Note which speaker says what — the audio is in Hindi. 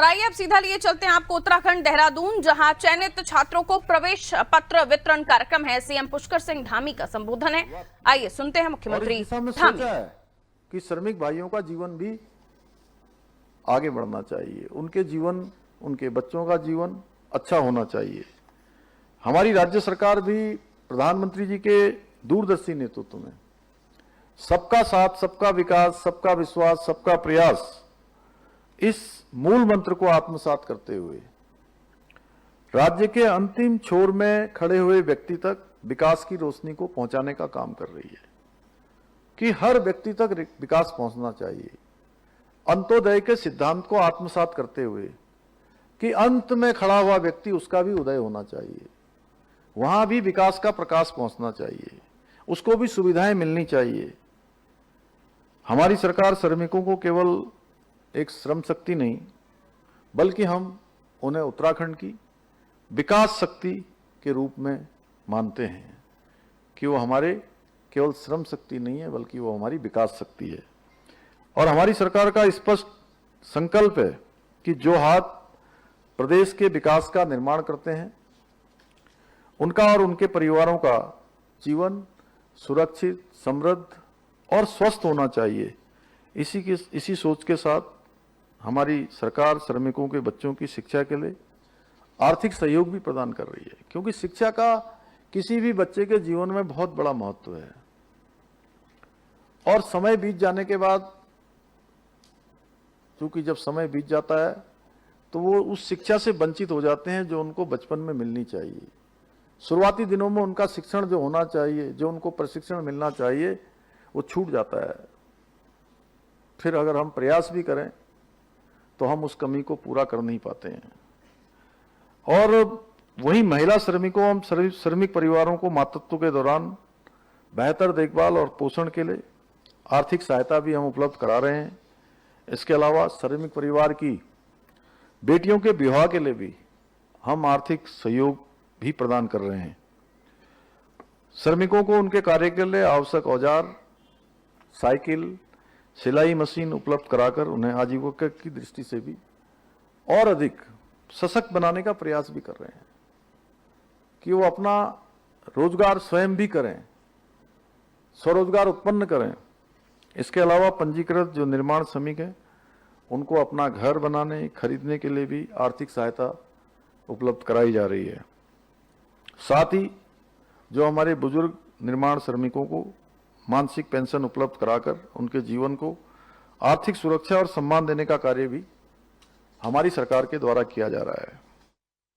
Speaker 1: और आइए अब सीधा लिए चलते हैं आपको उत्तराखंड देहरादून, जहां चयनित छात्रों को प्रवेश पत्र वितरण कार्यक्रम है। सीएम पुष्कर सिंह धामी का संबोधन है, आइए सुनते हैं मुख्यमंत्री धामी।
Speaker 2: कि श्रमिक भाइयों का जीवन भी आगे बढ़ना चाहिए, उनके जीवन, उनके बच्चों का जीवन अच्छा होना चाहिए। हमारी राज्य सरकार भी प्रधानमंत्री जी के दूरदर्शी नेतृत्व में सबका साथ, सबका विकास, सबका विश्वास, सबका प्रयास, इस मूल मंत्र को आत्मसात करते हुए राज्य के अंतिम छोर में खड़े हुए व्यक्ति तक विकास की रोशनी को पहुंचाने का काम कर रही है कि हर व्यक्ति तक विकास पहुंचना चाहिए। अंत्योदय के सिद्धांत को आत्मसात करते हुए कि अंत में खड़ा हुआ व्यक्ति, उसका भी उदय होना चाहिए, वहां भी विकास का प्रकाश पहुंचना चाहिए, उसको भी सुविधाएं मिलनी चाहिए। हमारी सरकार श्रमिकों को केवल एक श्रम शक्ति नहीं, बल्कि हम उन्हें उत्तराखंड की विकास शक्ति के रूप में मानते हैं कि वो हमारे केवल श्रम शक्ति नहीं है, बल्कि वो हमारी विकास शक्ति है। और हमारी सरकार का स्पष्ट संकल्प है कि जो हाथ प्रदेश के विकास का निर्माण करते हैं, उनका और उनके परिवारों का जीवन सुरक्षित, समृद्ध और स्वस्थ होना चाहिए। इसी सोच के साथ हमारी सरकार श्रमिकों के बच्चों की शिक्षा के लिए आर्थिक सहयोग भी प्रदान कर रही है, क्योंकि शिक्षा का किसी भी बच्चे के जीवन में बहुत बड़ा महत्व है। और समय बीत जाने के बाद, क्योंकि जब समय बीत जाता है तो वो उस शिक्षा से वंचित हो जाते हैं जो उनको बचपन में मिलनी चाहिए। शुरुआती दिनों में उनका शिक्षण जो होना चाहिए, जो उनको प्रशिक्षण मिलना चाहिए, वो छूट जाता है। फिर अगर हम प्रयास भी करें तो हम उस कमी को पूरा कर नहीं पाते हैं। और वही महिला श्रमिकों, हम श्रमिक परिवारों को मातृत्व के दौरान बेहतर देखभाल और पोषण के लिए आर्थिक सहायता भी हम उपलब्ध करा रहे हैं। इसके अलावा श्रमिक परिवार की बेटियों के विवाह के लिए भी हम आर्थिक सहयोग भी प्रदान कर रहे हैं। श्रमिकों को उनके कार्य के लिए आवश्यक औजार, साइकिल, सिलाई मशीन उपलब्ध कराकर उन्हें आजीविका की दृष्टि से भी और अधिक सशक्त बनाने का प्रयास भी कर रहे हैं कि वो अपना रोजगार स्वयं भी करें, स्वरोजगार उत्पन्न करें। इसके अलावा पंजीकृत जो निर्माण श्रमिक हैं, उनको अपना घर बनाने, खरीदने के लिए भी आर्थिक सहायता उपलब्ध कराई जा रही है। साथ ही जो हमारे बुजुर्ग निर्माण श्रमिकों को मानसिक पेंशन उपलब्ध कराकर उनके जीवन को आर्थिक सुरक्षा और सम्मान देने का कार्य भी हमारी सरकार के द्वारा किया जा रहा है।